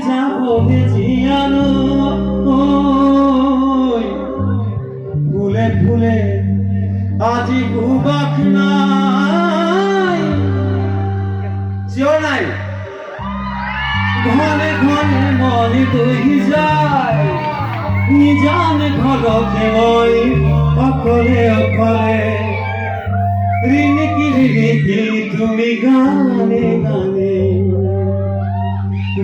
যাবনে জিয়ানো ফুলে ফুলে আজি গুবাক নাই চিও নাই ঘনে ঘনে মনে দহি যায় নিজানে ঘৰতে মই অকলে অকলে ৰিণিকি ৰিণিকি তুমি গানে গানে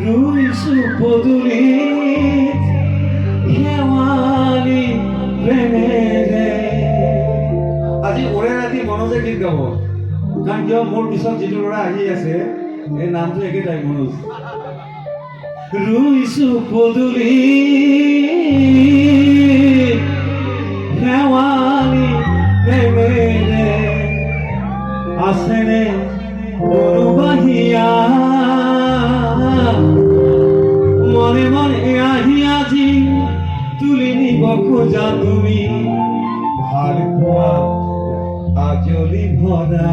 ৰুইছো পদূলিত শেৱালি প্ৰেমেৰে। আজি ওৰে ৰাতি মনোজে গীত গাব, কাৰণ কিয় মোৰ পিছত যিটো ল'ৰা আহি আছে এই নামটো একেটাই মনোজ। ৰুইছো পদূলিত শেৱালি প্ৰেমেৰে আছেনে বৰবাহিয়া মনে মনে আহি আজি তুলি নিব খোজা তুমি ভাল পোৱা আজলি ভৰা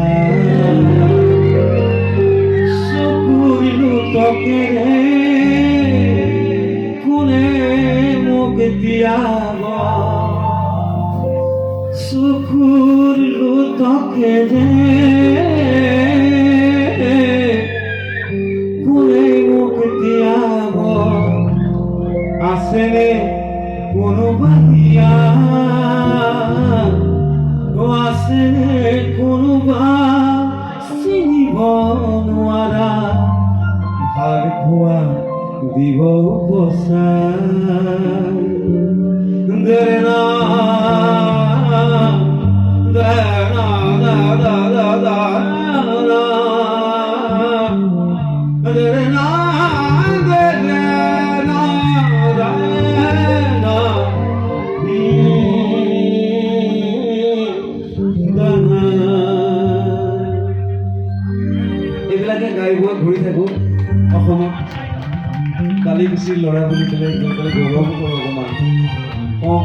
চকুৰ লোটকেৰে কোনে মোক তিয়াব চকুৰ লোটকেৰে কোনে মোক তিয়াব আছেনে কোনোবা হিয়া আছেনে কোনোবা চিনিব নোৱাৰা ভাল পোৱা দিব বচাই দেৰে না এইবিলাকে গাই বৈ ঘূৰি থাকো অসমত। কালি গুচিৰ ল'ৰা বুলি পেলাই গৌৰৱো কৰোঁ অকণমান কওঁ